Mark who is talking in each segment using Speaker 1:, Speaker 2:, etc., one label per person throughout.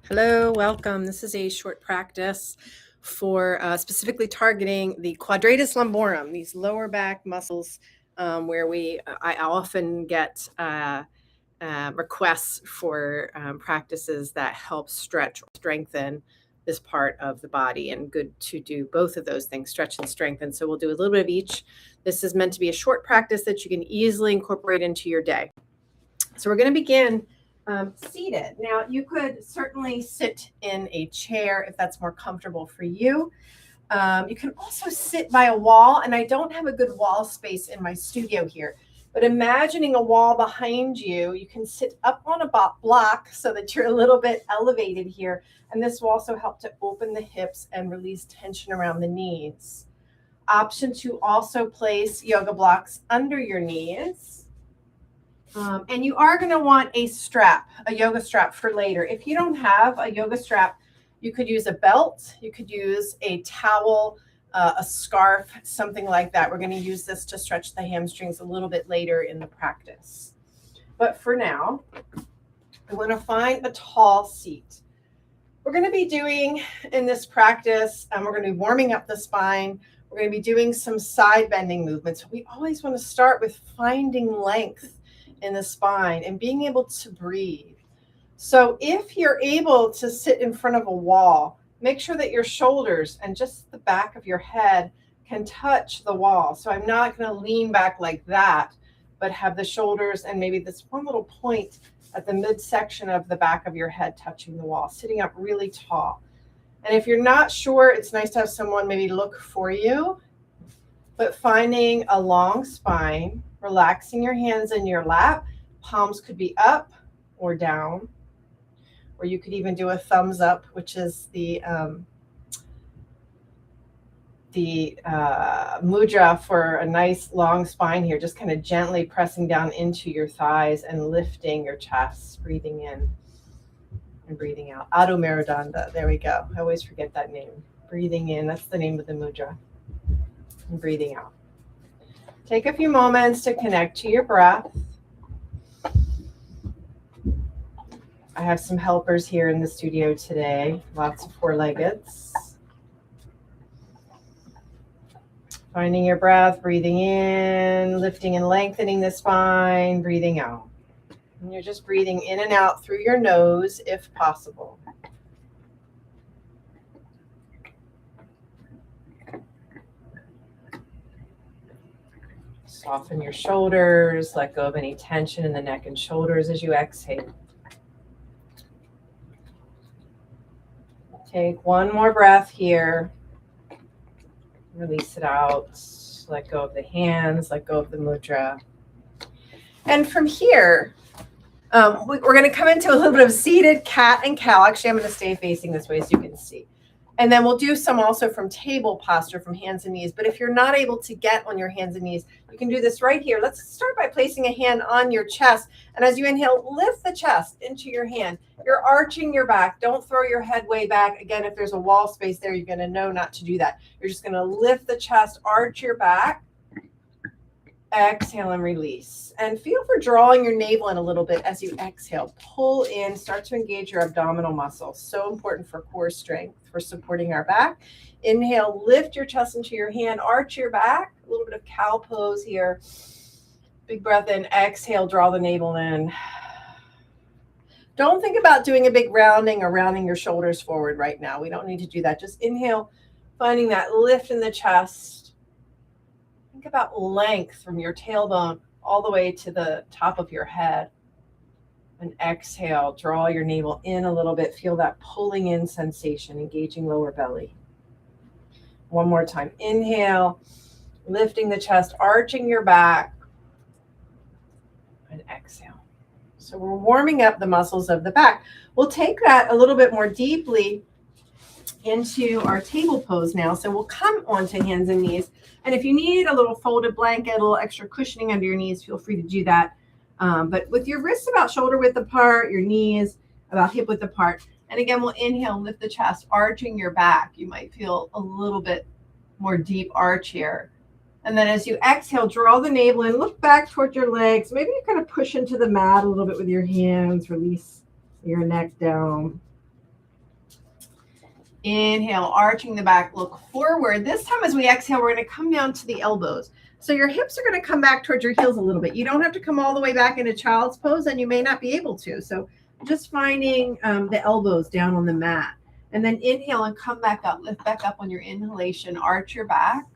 Speaker 1: Hello, welcome. This is a short practice for specifically targeting the quadratus lumborum, these lower back muscles where I often get requests for practices that help stretch or strengthen this part of the body, and good to do both of those things, stretch and strengthen. So we'll do a little bit of each. This is meant to be a short practice that you can easily incorporate into your day. So we're going to begin seated. Now, you could certainly sit in a chair if that's more comfortable for you. You can also sit by a wall, and I don't have a good wall space in my studio here, but imagining a wall behind you, you can sit up on a block so that you're a little bit elevated here, and this will also help to open the hips and release tension around the knees. Option to also place yoga blocks under your knees. And you are going to want a yoga strap for later. If you don't have a yoga strap, you could use a belt, you could use a towel, a scarf, something like that. We're going to use this to stretch the hamstrings a little bit later in the practice. But for now, I want to find a tall seat. We're going to be doing in this practice, we're going to be warming up the spine. We're going to be doing some side bending movements. We always want to start with finding length in the spine and being able to breathe. So if you're able to sit in front of a wall, make sure that your shoulders and just the back of your head can touch the wall. So I'm not going to lean back like that, but have the shoulders and maybe this one little point at the midsection of the back of your head touching the wall, sitting up really tall. And if you're not sure, it's nice to have someone maybe look for you, but finding a long spine, relaxing your hands in your lap. Palms could be up or down, or you could even do a thumbs up, which is the mudra for a nice long spine here, just kind of gently pressing down into your thighs and lifting your chest, breathing in and breathing out. Adho Meridanda, there we go. I always forget that name. Breathing in, that's the name of the mudra. And breathing out. Take a few moments to connect to your breath. I have some helpers here in the studio today, lots of four-leggeds. Finding your breath, breathing in, lifting and lengthening the spine, breathing out. And you're just breathing in and out through your nose if possible. Soften your shoulders, let go of any tension in the neck and shoulders as you exhale. Take one more breath here. Release it out. Let go of the hands, let go of the mudra. And from here, we're going to come into a little bit of seated cat and cow. Actually, I'm going to stay facing this way so you can see. And then we'll do some also from table posture, from hands and knees. But if you're not able to get on your hands and knees, you can do this right here. Let's start by placing a hand on your chest. And as you inhale, lift the chest into your hand. You're arching your back. Don't throw your head way back. Again, if there's a wall space there, you're going to know not to do that. You're just going to lift the chest, arch your back. Exhale and release. And feel for drawing your navel in a little bit as you exhale. Pull in, start to engage your abdominal muscles. So important for core strength, for supporting our back. Inhale, lift your chest into your hand, arch your back. A little bit of cow pose here. Big breath in, exhale, draw the navel in. Don't think about doing a big rounding or rounding your shoulders forward right now. We don't need to do that. Just inhale, finding that lift in the chest. Think about length from your tailbone all the way to the top of your head. And exhale, draw your navel in a little bit. Feel that pulling in sensation, engaging lower belly. One more time. Inhale, lifting the chest, arching your back. And exhale. So we're warming up the muscles of the back. We'll take that a little bit more deeply into our table pose now. So we'll come onto hands and knees. And if you need a little folded blanket, a little extra cushioning under your knees, feel free to do that. But with your wrists about shoulder width apart, your knees about hip width apart. And again, we'll inhale, lift the chest, arching your back. You might feel a little bit more deep arch here. And then as you exhale, draw the navel in, look back toward your legs. Maybe you kind of push into the mat a little bit with your hands, release your neck down. Inhale, arching the back, look forward. This time as we exhale, we're going to come down to the elbows. So your hips are going to come back towards your heels a little bit. You don't have to come all the way back into child's pose, and you may not be able to. So just finding the elbows down on the mat. And then inhale and come back up. Lift back up on your inhalation. Arch your back.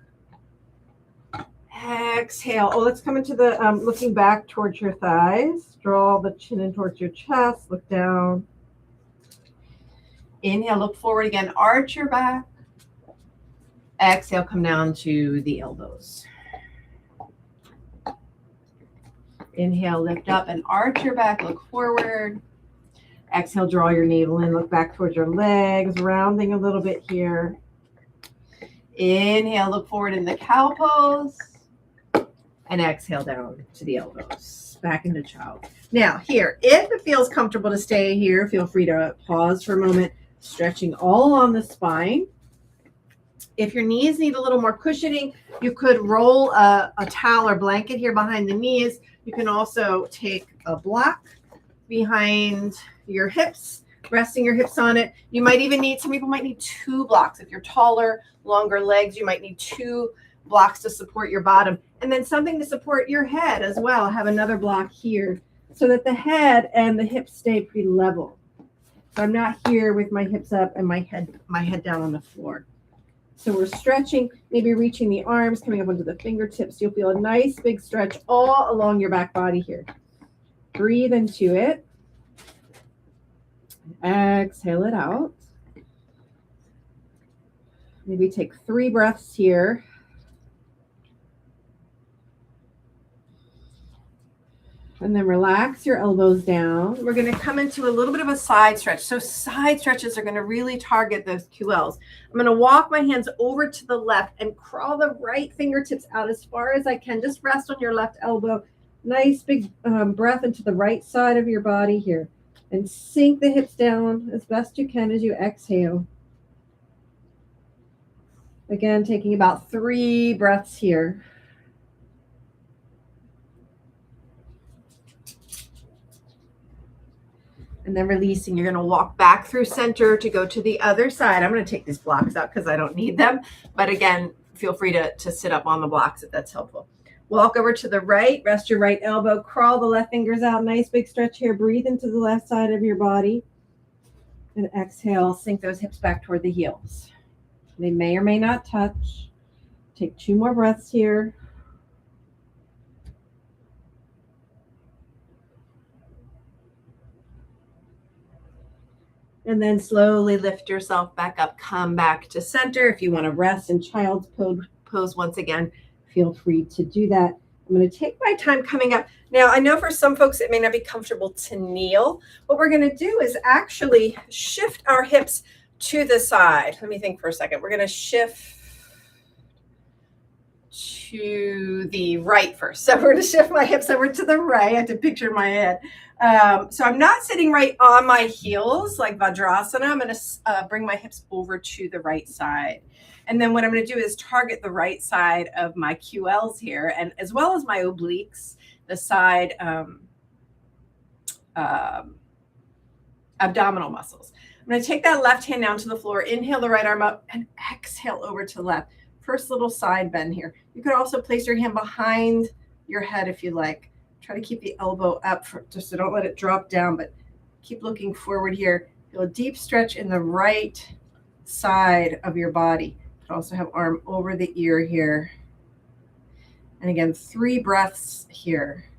Speaker 1: Exhale. Oh, let's come into the looking back towards your thighs. Draw the chin in towards your chest. Look down. Inhale, look forward again. Arch your back. Exhale, come down to the elbows. Inhale, lift up and arch your back. Look forward. Exhale, draw your navel in. Look back towards your legs. Rounding a little bit here. Inhale, look forward in the cow pose. And exhale down to the elbows. Back into child. Now here, if it feels comfortable to stay here, feel free to pause for a moment. Stretching all along the spine. If your knees need a little more cushioning, you could roll a towel or blanket here behind the knees. You can also take a block behind your hips, resting your hips on it. You might even need, some people might need 2 blocks. If you're taller, longer legs, you might need 2 blocks to support your bottom. And then something to support your head as well. Have another block here so that the head and the hips stay pretty level. So I'm not here with my hips up and my head down on the floor. So we're stretching, maybe reaching the arms, coming up onto the fingertips. You'll feel a nice big stretch all along your back body here. Breathe into it. Exhale it out. Maybe take 3 breaths here. And then relax your elbows down. We're going to come into a little bit of a side stretch. So side stretches are going to really target those QLs. I'm going to walk my hands over to the left and crawl the right fingertips out as far as I can. Just rest on your left elbow. Nice big breath into the right side of your body here. And sink the hips down as best you can as you exhale. Again, taking about 3 breaths here. And then releasing, you're going to walk back through center to go to the other side. I'm going to take these blocks out because I don't need them. But again, feel free to sit up on the blocks if that's helpful. Walk over to the right, rest your right elbow, crawl the left fingers out. Nice big stretch here. Breathe into the left side of your body. And exhale, sink those hips back toward the heels. They may or may not touch. Take 2 more breaths here. And then slowly lift yourself back up. Come back to center. If you want to rest in child's pose once again, feel free to do that. I'm going to take my time coming up. Now, I know for some folks it may not be comfortable to kneel. What we're going to do is actually shift our hips to the side. Let me think for a second. We're going to shift to the right first. So we're going to shift my hips over to the right. I have to picture in my head. So I'm not sitting right on my heels like Vajrasana. I'm going to bring my hips over to the right side. And then what I'm going to do is target the right side of my QLs here, and as well as my obliques, the side abdominal muscles. I'm going to take that left hand down to the floor, inhale the right arm up, and exhale over to the left. First little side bend here. You could also place your hand behind your head if you like. Try to keep the elbow up just so don't let it drop down, but keep looking forward here. Feel a deep stretch in the right side of your body. You could also have arm over the ear here. And again, 3 breaths here.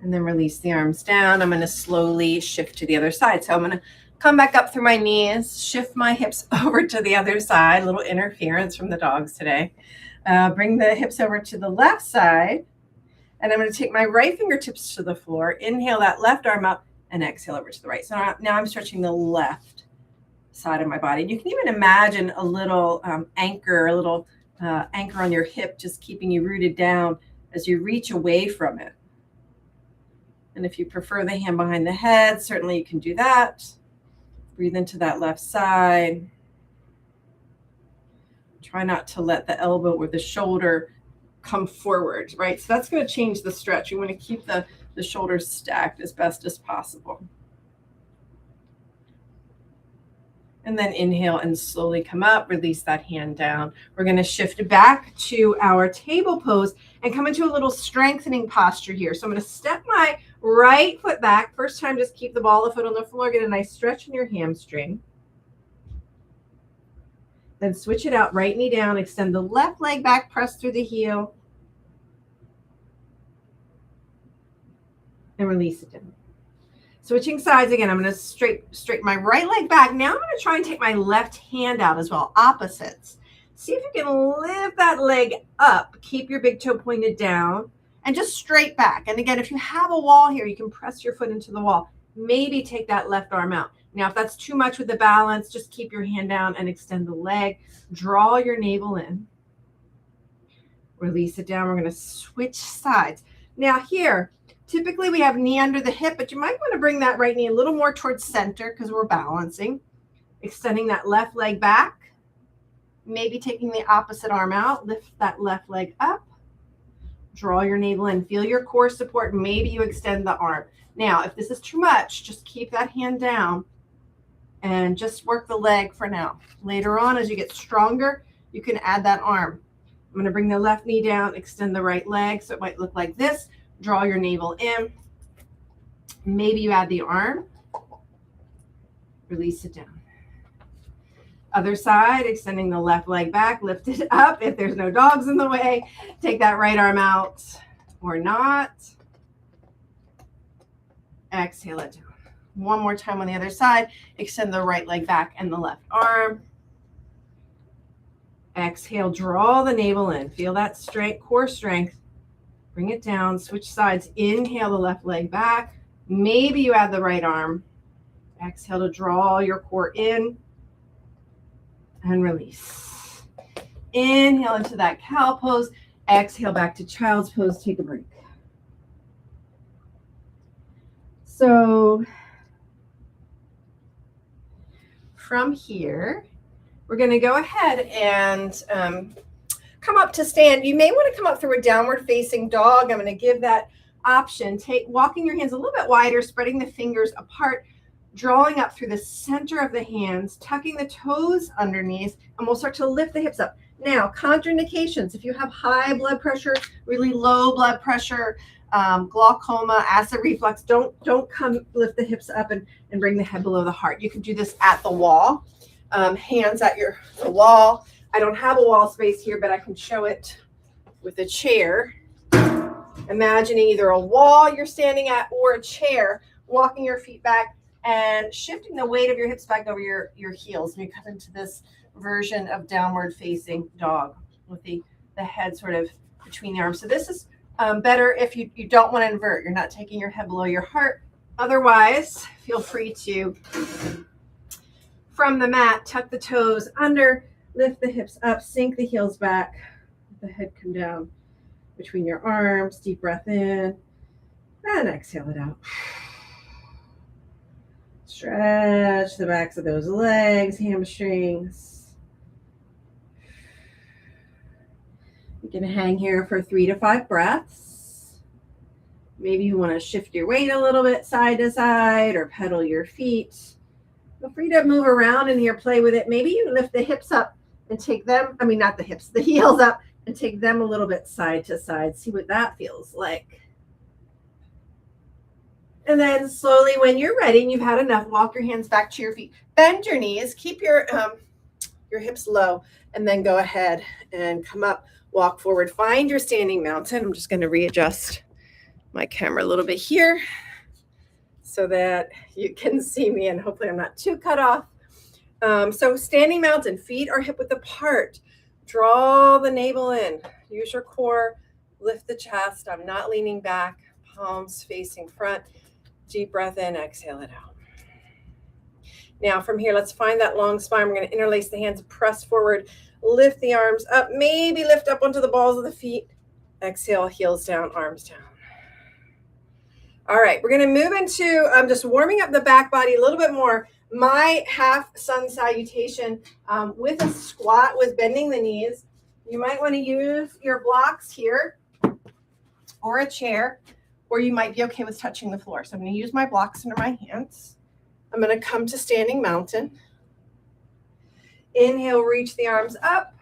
Speaker 1: And then release the arms down. I'm going to slowly shift to the other side. So I'm going to come back up through my knees, shift my hips over to the other side. A little interference from the dogs today. Bring the hips over to the left side. And I'm going to take my right fingertips to the floor. Inhale that left arm up and exhale over to the right. So now I'm stretching the left side of my body. And you can even imagine a little anchor on your hip, just keeping you rooted down as you reach away from it. And if you prefer the hand behind the head, certainly you can do that. Breathe into that left side. Try not to let the elbow or the shoulder come forward, right? So that's going to change the stretch. You want to keep the the shoulders stacked as best as possible. And then inhale and slowly come up, release that hand down. We're going to shift back to our table pose and come into a little strengthening posture here. So I'm going to step my right foot back. First time, just keep the ball of foot on the floor. Get a nice stretch in your hamstring. Then switch it out, right knee down, extend the left leg back, press through the heel. And release it down. Switching sides again, I'm going to straighten my right leg back. Now I'm going to try and take my left hand out as well, opposites. See if you can lift that leg up. Keep your big toe pointed down and just straight back. And again, if you have a wall here, you can press your foot into the wall. Maybe take that left arm out. Now, if that's too much with the balance, just keep your hand down and extend the leg. Draw your navel in. Release it down. We're going to switch sides. Now here, typically we have knee under the hip, but you might want to bring that right knee a little more towards center because we're balancing. Extending that left leg back. Maybe taking the opposite arm out. Lift that left leg up. Draw your navel in. Feel your core support. Maybe you extend the arm. Now, if this is too much, just keep that hand down and just work the leg for now. Later on, as you get stronger, you can add that arm. I'm going to bring the left knee down, extend the right leg, so it might look like this. Draw your navel in. Maybe you add the arm. Release it down. Other side, extending the left leg back, lift it up. If there's no dogs in the way, take that right arm out or not. Exhale it down. One more time on the other side. Extend the right leg back and the left arm. Exhale, draw the navel in. Feel that strength, core strength. Bring it down, switch sides. Inhale the left leg back. Maybe you add the right arm. Exhale to draw your core in and release. Inhale into that cow pose. Exhale back to child's pose. Take a break. So from here, we're going to go ahead and come up to stand. You may want to come up through a downward facing dog. I'm going to give that option. Walking your hands a little bit wider, spreading the fingers apart, drawing up through the center of the hands, tucking the toes underneath, and we'll start to lift the hips up. Now, contraindications. If you have high blood pressure, really low blood pressure, glaucoma, acid reflux, don't come lift the hips up and bring the head below the heart. You can do this at the wall, hands at the wall. I don't have a wall space here, but I can show it with a chair. Imagining either a wall you're standing at or a chair, walking your feet back and shifting the weight of your hips back over your heels. And you come into this version of downward facing dog with the head sort of between the arms. So this is better if you don't want to invert. You're not taking your head below your heart. Otherwise, feel free to, from the mat, tuck the toes under, lift the hips up, sink the heels back, let the head come down between your arms. Deep breath in and exhale it out. Stretch the backs of those legs, hamstrings. You can hang here for 3 to 5 breaths. Maybe you want to shift your weight a little bit side to side or pedal your feet. Feel free to move around in here, play with it. Maybe you lift the hips up and take them, not the hips, the heels up and take them a little bit side to side. See what that feels like. And then slowly, when you're ready and you've had enough, walk your hands back to your feet. Bend your knees, keep your hips low, and then go ahead and come up. Walk forward, find your standing mountain. I'm just going to readjust my camera a little bit here so that you can see me and hopefully I'm not too cut off. So standing mountain, feet are hip width apart. Draw the navel in. Use your core. Lift the chest. I'm not leaning back. Palms facing front. Deep breath in. Exhale it out. Now from here, let's find that long spine. We're going to interlace the hands, press forward. Lift the arms up, maybe lift up onto the balls of the feet. Exhale, heels down, arms down. All right, we're going to move into just warming up the back body a little bit more. My half sun salutation with a squat with bending the knees. You might want to use your blocks here or a chair. or you might be okay with touching the floor. So I'm going to use my blocks under my hands. I'm going to come to standing mountain. Inhale, reach the arms up.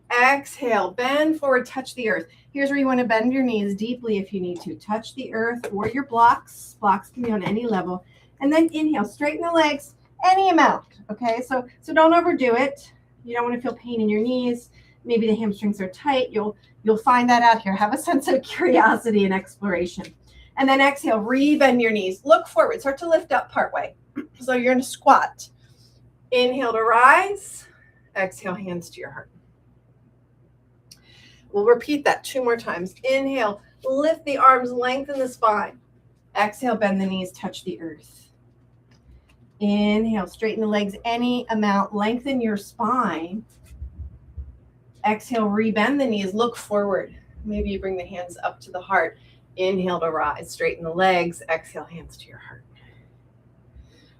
Speaker 1: Exhale, bend forward, touch the earth. Here's where you want to bend your knees deeply if you need to. Touch the earth or your blocks. Blocks can be on any level. And then inhale, straighten the legs any amount, okay? So don't overdo it. You don't want to feel pain in your knees. Maybe the hamstrings are tight. You'll find that out here. Have a sense of curiosity and exploration. And then exhale, re-bend your knees. Look forward. Start to lift up partway. So you're in a squat. Inhale to rise. Exhale, hands to your heart. We'll repeat that 2 more times. Inhale, lift the arms, lengthen the spine. Exhale, bend the knees, touch the earth. Inhale, straighten the legs any amount, lengthen your spine. Exhale, re-bend the knees, look forward. Maybe you bring the hands up to the heart. Inhale to rise, straighten the legs. Exhale, hands to your heart.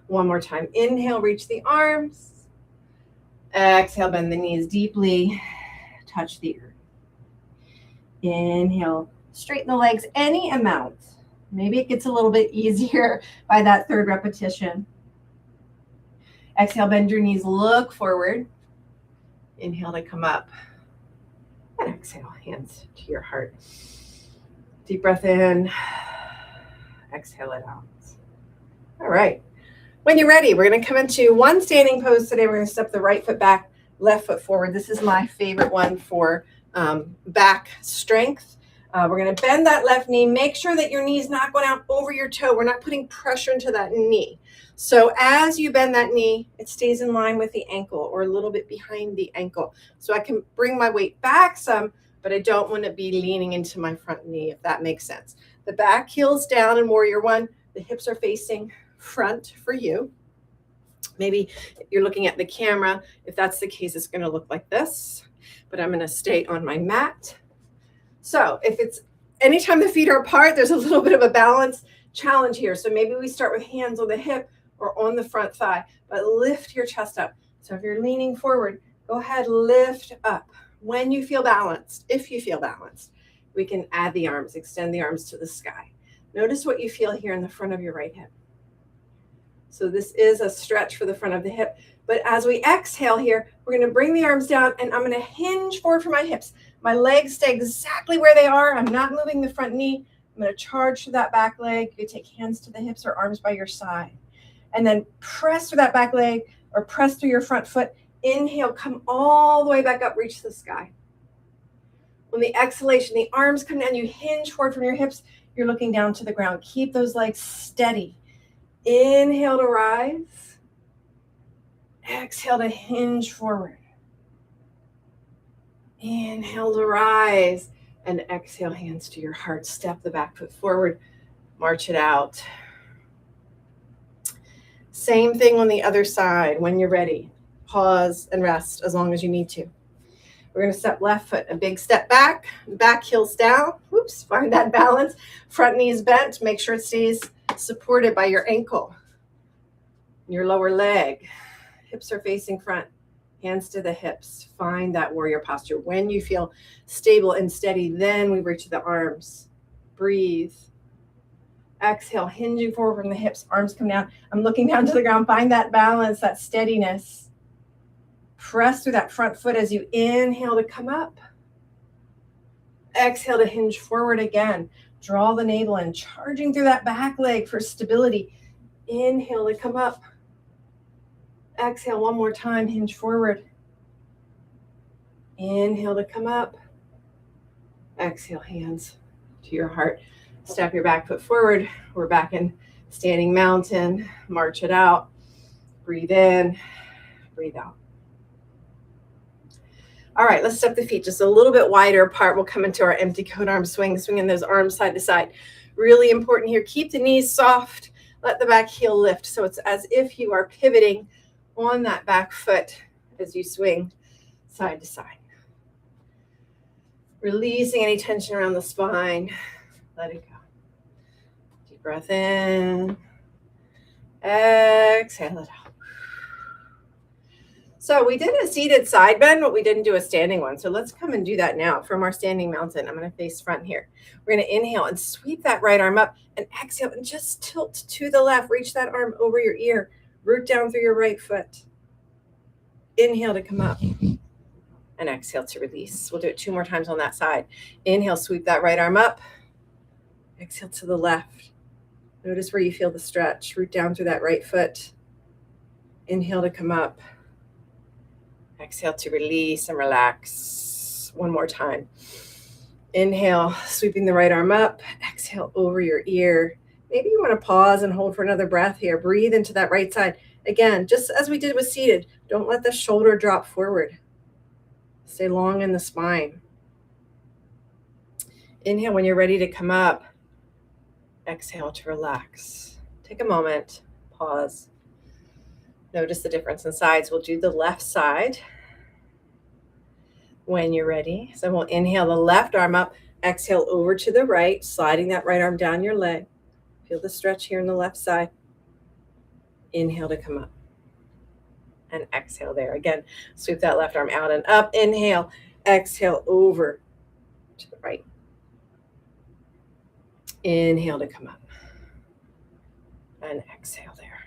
Speaker 1: One more time. Inhale, reach the arms. Exhale, bend the knees deeply. Touch the earth. Inhale, straighten the legs any amount. Maybe it gets a little bit easier by that 3rd repetition. Exhale, bend your knees, look forward. Inhale to come up. And exhale, hands to your heart. Deep breath in. Exhale it out. All right. When you're ready, we're going to come into one standing pose today. We're going to step the right foot back, left foot forward. This is my favorite one for back strength. We're going to bend that left knee. Make sure that your knee's not going out over your toe. We're not putting pressure into that knee. So as you bend that knee, it stays in line with the ankle or a little bit behind the ankle. So I can bring my weight back some, but I don't want to be leaning into my front knee, if that makes sense. The back heels down in Warrior One. The hips are facing front for you. Maybe you're looking at the camera. If that's the case, it's going to look like this. But I'm going to stay on my mat. So if it's anytime the feet are apart, there's a little bit of a balance challenge here. So maybe we start with hands on the hip or on the front thigh, but lift your chest up. So if you're leaning forward, go ahead, lift up. When you feel balanced, if you feel balanced, we can add the arms, extend the arms to the sky. Notice what you feel here in the front of your right hip. So this is a stretch for the front of the hip. But as we exhale here, we're going to bring the arms down and I'm going to hinge forward for my hips. My legs stay exactly where they are. I'm not moving the front knee. I'm going to charge to that back leg. You take hands to the hips or arms by your side. And then press through that back leg or press through your front foot. Inhale, come all the way back up, reach the sky. On the exhalation, the arms come down. You hinge forward from your hips. You're looking down to the ground. Keep those legs steady. Inhale to rise. Exhale to hinge forward. Inhale to rise. And exhale, hands to your heart. Step the back foot forward. March it out. Same thing on the other side. When you're ready, pause and rest as long as you need to. We're going to step left foot, a big step back heels down. Whoops, find that balance. Front knee is bent. Make sure it stays supported by your ankle, your lower leg. Hips are facing front, hands to the hips. Find that warrior posture. When you feel stable and steady, then we reach the arms. Breathe. Exhale, hinging forward from the hips, arms come down. I'm looking down to the ground. Find that balance, that steadiness. Press through that front foot as you inhale to come up. Exhale to hinge forward again. Draw the navel in, charging through that back leg for stability. Inhale to come up. Exhale one more time, hinge forward. Inhale to come up. Exhale, hands to your heart. Step your back foot forward. We're back in standing mountain. March it out. Breathe in, breathe out. All right, let's step the feet just a little bit wider apart. We'll come into our empty cone arm swing, swinging those arms side to side. Really important here. Keep the knees soft. Let the back heel lift. So it's as if you are pivoting on that back foot as you swing side to side. Releasing any tension around the spine. Let it go. Deep breath in. Exhale it out. So we did a seated side bend, but we didn't do a standing one. So let's come and do that now from our standing mountain. I'm going to face front here. We're going to inhale and sweep that right arm up and exhale and just tilt to the left. Reach that arm over your ear. Root down through your right foot. Inhale to come up and exhale to release. We'll do it 2 more times on that side. Inhale, sweep that right arm up. Exhale to the left. Notice where you feel the stretch. Root down through that right foot. Inhale to come up. Exhale to release and relax. 1 more time. Inhale, sweeping the right arm up. Exhale over your ear. Maybe you want to pause and hold for another breath here. Breathe into that right side. Again, just as we did with seated, don't let the shoulder drop forward. Stay long in the spine. Inhale when you're ready to come up. Exhale to relax. Take a moment, pause. Notice the difference in sides. We'll do the left side when you're ready. So we'll inhale the left arm up, exhale over to the right, sliding that right arm down your leg. Feel the stretch here on the left side. Inhale to come up and exhale there. Again, sweep that left arm out and up. Inhale, exhale over to the right. Inhale to come up and exhale there.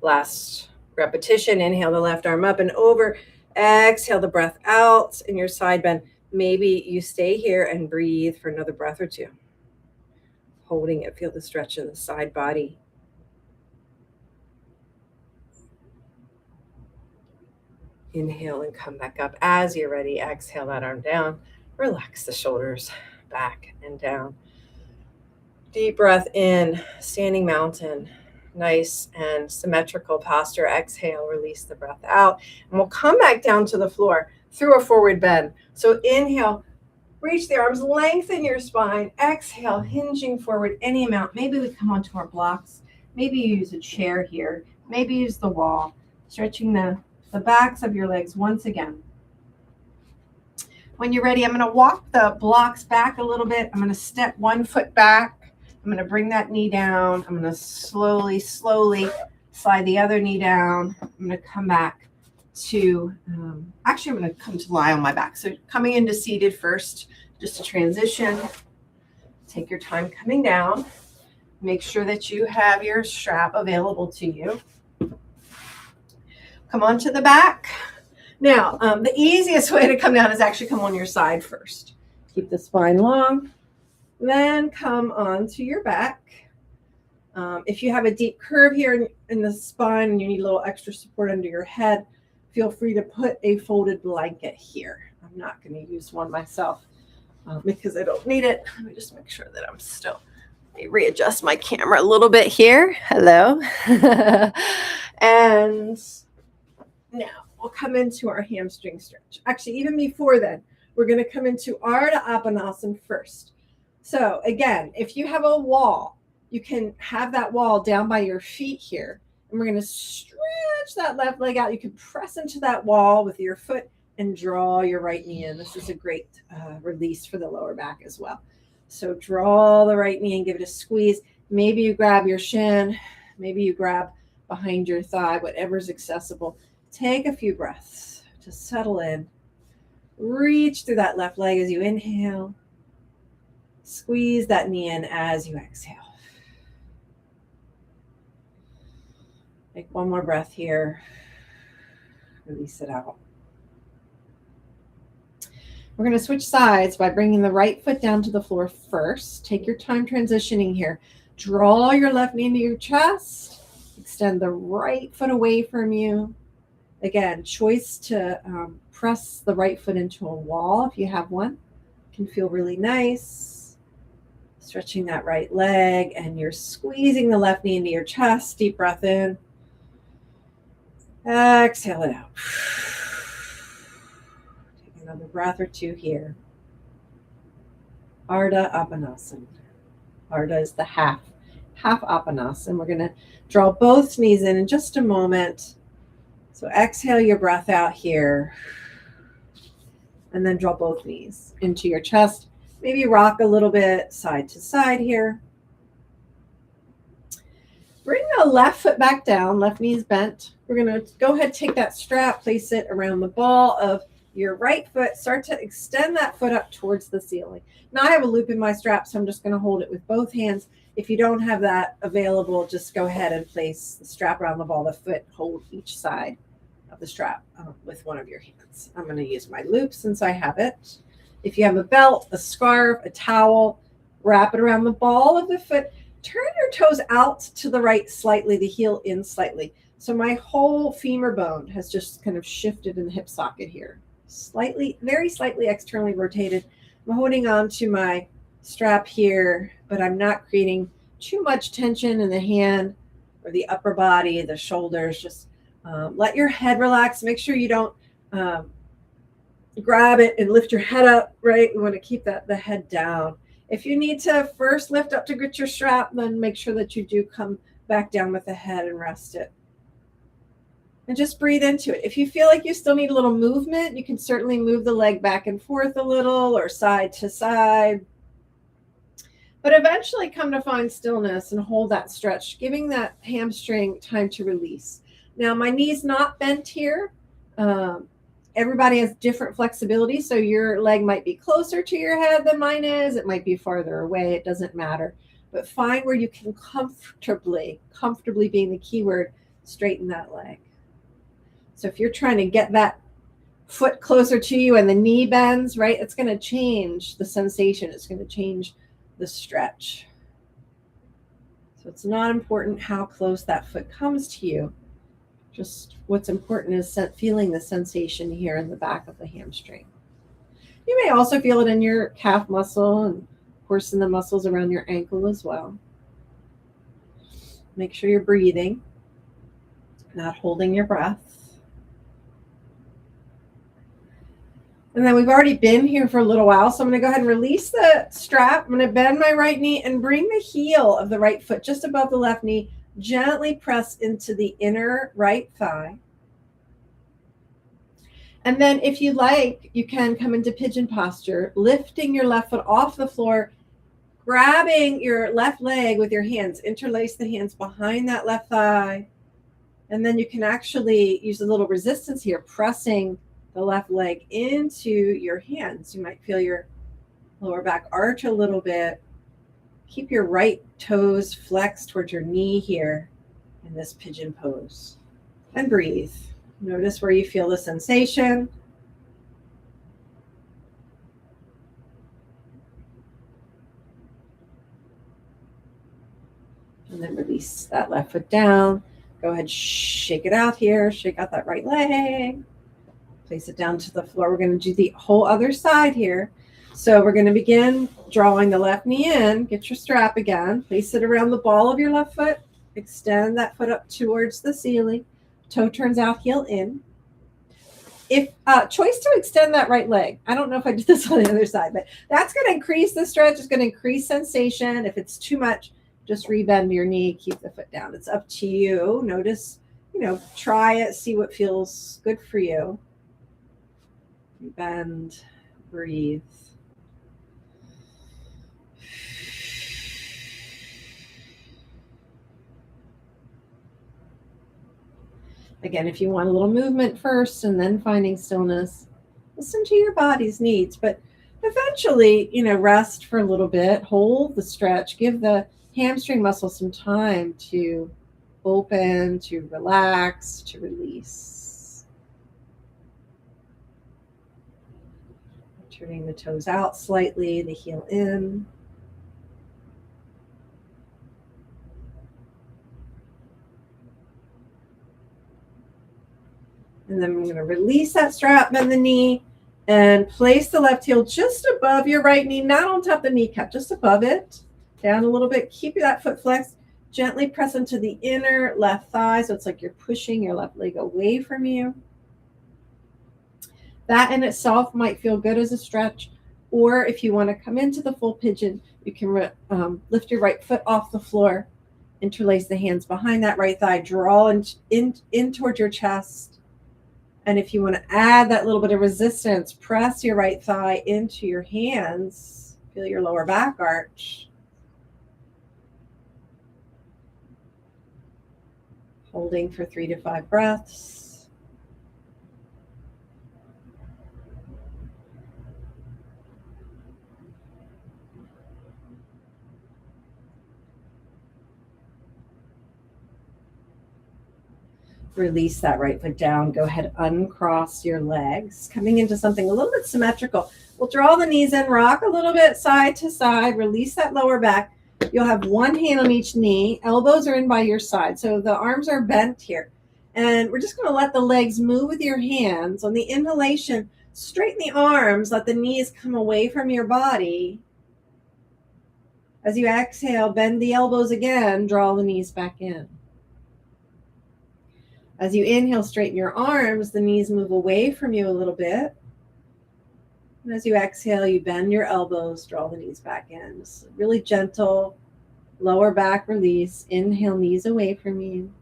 Speaker 1: Last repetition. Inhale the left arm up and over. Exhale the breath out in your side bend. Maybe you stay here and breathe for another breath or 2. Holding it, feel the stretch in the side body. Inhale and come back up. As you're ready, exhale that arm down. Relax the shoulders back and down. Deep breath in, standing mountain. Nice and symmetrical posture. Exhale, release the breath out. And we'll come back down to the floor through a forward bend. So inhale, reach the arms, lengthen your spine. Exhale, hinging forward any amount. Maybe we come onto our blocks. Maybe you use a chair here. Maybe use the wall. Stretching the backs of your legs once again. When you're ready, I'm going to walk the blocks back a little bit. I'm going to step 1 foot back. I'm going to bring that knee down. I'm going to slowly slide the other knee down. I'm going to come back to, actually, I'm going to come to lie on my back. So coming into seated first, just a transition. Take your time coming down. Make sure that you have your strap available to you. Come on to the back. Now, the easiest way to come down is actually come on your side first. Keep the spine long. Then come onto your back. If you have a deep curve here in the spine and you need a little extra support under your head, feel free to put a folded blanket here. I'm not going to use one myself because I don't need it. Let me just make sure that I'm still. Let me readjust my camera a little bit here. Hello. And now we'll come into our hamstring stretch. Actually, even before then, we're going to come into Ardha Apanasana first. So again, if you have a wall, you can have that wall down by your feet here. And we're going to stretch that left leg out. You can press into that wall with your foot and draw your right knee in. This is a great release for the lower back as well. So draw the right knee and give it a squeeze. Maybe you grab your shin. Maybe you grab behind your thigh, whatever's accessible. Take a few breaths to settle in. Reach through that left leg as you inhale. Squeeze that knee in as you exhale. Take 1 more breath here. Release it out. We're going to switch sides by bringing the right foot down to the floor first. Take your time transitioning here. Draw your left knee into your chest. Extend the right foot away from you. Again, choice to press the right foot into a wall if you have one. It can feel really nice. Stretching that right leg, and you're squeezing the left knee into your chest. Deep breath in. Exhale it out. Take another breath or 2 here. Ardha Apanasana. Ardha is the half Apanasana. We're going to draw both knees in just a moment. So exhale your breath out here. And then draw both knees into your chest. Maybe rock a little bit side to side here. Bring the left foot back down, left knee is bent. We're going to go ahead, take that strap, place it around the ball of your right foot. Start to extend that foot up towards the ceiling. Now I have a loop in my strap, so I'm just going to hold it with both hands. If you don't have that available, just go ahead and place the strap around the ball, the foot, hold each side of the strap with one of your hands. I'm going to use my loop since I have it. If you have a belt, a scarf, a towel, wrap it around the ball of the foot. Turn your toes out to the right slightly, the heel in slightly. So my whole femur bone has just kind of shifted in the hip socket here. Slightly, very slightly externally rotated. I'm holding on to my strap here, but I'm not creating too much tension in the hand or the upper body, the shoulders. Just let your head relax. Make sure you don't grab it and lift your head up, right? You want to keep the head down. If you need to first lift up to get your strap, then make sure that you do come back down with the head and rest it. And just breathe into it. If you feel like you still need a little movement, you can certainly move the leg back and forth a little or side to side. But eventually come to find stillness and hold that stretch, giving that hamstring time to release. Now, my knee's not bent here. Everybody has different flexibility, so your leg might be closer to your head than mine is. It might be farther away. It doesn't matter. But find where you can comfortably being the key word, straighten that leg. So if you're trying to get that foot closer to you and the knee bends, right, it's going to change the sensation. It's going to change the stretch. So it's not important how close that foot comes to you. Just what's important is feeling the sensation here in the back of the hamstring. You may also feel it in your calf muscle and, of course, in the muscles around your ankle as well. Make sure you're breathing, not holding your breath. And then we've already been here for a little while, so I'm going to go ahead and release the strap. I'm going to bend my right knee and bring the heel of the right foot just above the left knee. Gently press into the inner right thigh. And then if you like, you can come into pigeon posture, lifting your left foot off the floor, grabbing your left leg with your hands, interlace the hands behind that left thigh. And then you can actually use a little resistance here, pressing the left leg into your hands. You might feel your lower back arch a little bit. Keep your right toes flexed towards your knee here in this pigeon pose. And breathe. Notice where you feel the sensation. And then release that left foot down. Go ahead, shake it out here. Shake out that right leg. Place it down to the floor. We're going to do the whole other side here. So we're going to begin drawing the left knee in. Get your strap again. Place it around the ball of your left foot. Extend that foot up towards the ceiling. Toe turns out, heel in. If choice to extend that right leg. I don't know if I did this on the other side, but that's going to increase the stretch. It's going to increase sensation. If it's too much, just rebend your knee. Keep the foot down. It's up to you. Notice, try it. See what feels good for you. Bend, breathe. Again, if you want a little movement first and then finding stillness, listen to your body's needs. But eventually, rest for a little bit, hold the stretch, give the hamstring muscle some time to open, to relax, to release. Turning the toes out slightly, the heel in. And then I'm going to release that strap, bend the knee, and place the left heel just above your right knee, not on top of the kneecap, just above it. Down a little bit. Keep that foot flexed. Gently press into the inner left thigh, so it's like you're pushing your left leg away from you. That in itself might feel good as a stretch. Or if you want to come into the full pigeon, you can lift your right foot off the floor, interlace the hands behind that right thigh, draw in toward your chest. And if you want to add that little bit of resistance, press your right thigh into your hands. Feel your lower back arch. Holding for 3 to 5 breaths. Release that right foot down. Go ahead, uncross your legs, coming into something a little bit symmetrical. We'll draw the knees in, rock a little bit side to side, release that lower back. You'll have one hand on each knee. Elbows are in by your side, so the arms are bent here. And we're just going to let the legs move with your hands. On the inhalation, straighten the arms, let the knees come away from your body. As you exhale, bend the elbows again, draw the knees back in. As you inhale, straighten your arms, the knees move away from you a little bit. And as you exhale, you bend your elbows, draw the knees back in. Just really gentle lower back release. Inhale, knees away from you.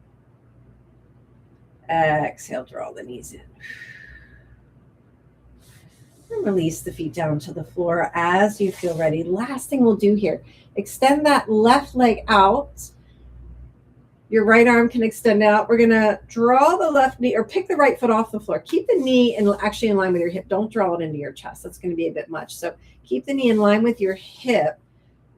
Speaker 1: Exhale, draw the knees in. And release the feet down to the floor as you feel ready. Last thing we'll do here, extend that left leg out. Your right arm can extend out. We're going to draw the left knee or pick the right foot off the floor. Keep the knee actually in line with your hip. Don't draw it into your chest. That's going to be a bit much. So keep the knee in line with your hip.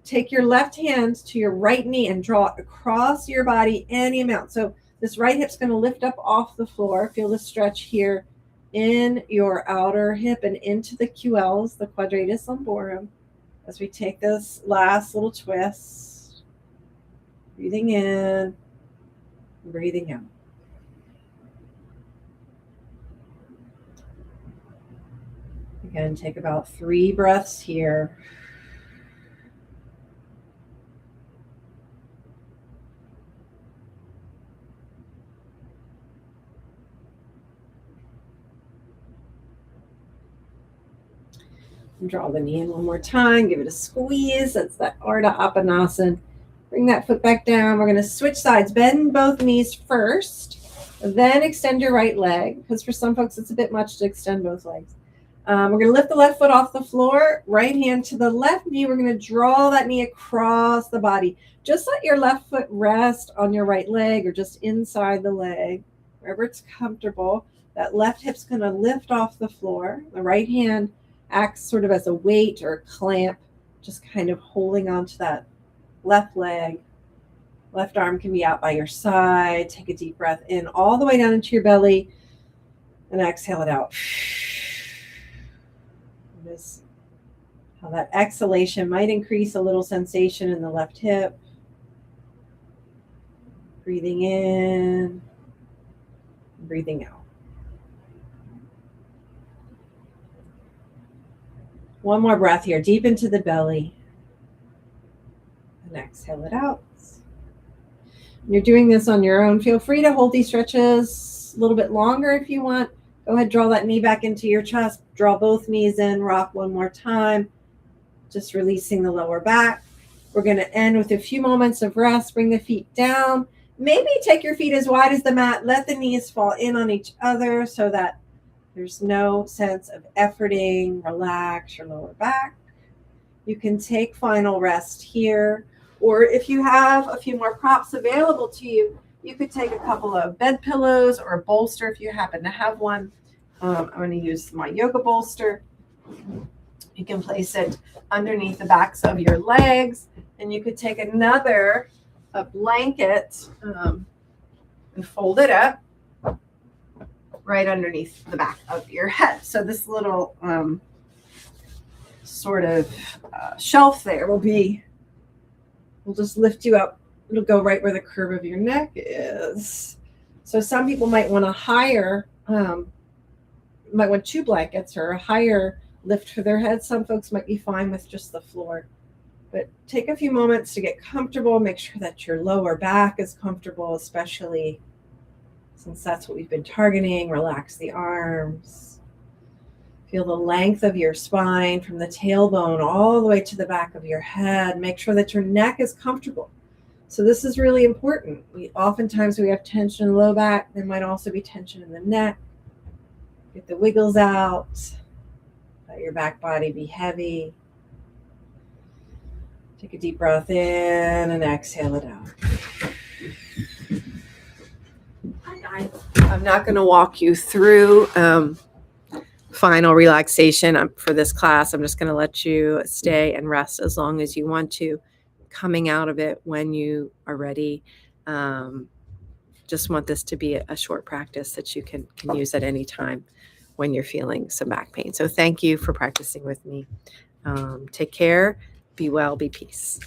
Speaker 1: Take your left hand to your right knee and draw it across your body any amount. So this right hip's going to lift up off the floor. Feel the stretch here in your outer hip and into the QLs, the quadratus lumborum, as we take this last little twist. Breathing in. Breathing out. Again, take about 3 breaths here. And draw the knee in one more time. Give it a squeeze. That's that Ardha Apanasan. Bring that foot back down. We're going to switch sides. Bend both knees first, then extend your right leg, because for some folks it's a bit much to extend both legs. We're going to lift the left foot off the floor, right hand to the left knee. We're going to draw that knee across the body. Just let your left foot rest on your right leg or just inside the leg, wherever it's comfortable. That left hip's going to lift off the floor. The right hand acts sort of as a weight or a clamp, just kind of holding on to that left leg. Left arm can be out by your side. Take a deep breath in all the way down into your belly and exhale it out. Notice how that exhalation might increase a little sensation in the left hip. Breathing in, breathing out. One more breath here, deep into the belly. And exhale it out. You're doing this on your own. Feel free to hold these stretches a little bit longer if you want. Go ahead, draw that knee back into your chest. Draw both knees in, rock one more time. Just releasing the lower back. We're going to end with a few moments of rest. Bring the feet down. Maybe take your feet as wide as the mat. Let the knees fall in on each other so that there's no sense of efforting. Relax your lower back. You can take final rest here. Or if you have a few more props available to you, you could take a couple of bed pillows or a bolster if you happen to have one. I'm going to use my yoga bolster. You can place it underneath the backs of your legs, and you could take another blanket and fold it up right underneath the back of your head. So this little sort of shelf there will just lift you up. It'll go right where the curve of your neck is. So some people might want to might want 2 blankets or a higher lift for their head. Some folks might be fine with just the floor. But take a few moments to get comfortable. Make sure that your lower back is comfortable, especially since that's what we've been targeting. Relax the arms. Feel the length of your spine from the tailbone all the way to the back of your head. Make sure that your neck is comfortable. So this is really important. Oftentimes we have tension in the low back. There might also be tension in the neck. Get the wiggles out. Let your back body be heavy. Take a deep breath in and exhale it out. I'm not going to walk you through final relaxation for this class. I'm just going to let you stay and rest as long as you want to, coming out of it when you are ready. Just want this to be a short practice that you can use at any time when you're feeling some back pain. So thank you for practicing with me. Take care, be well, be peace.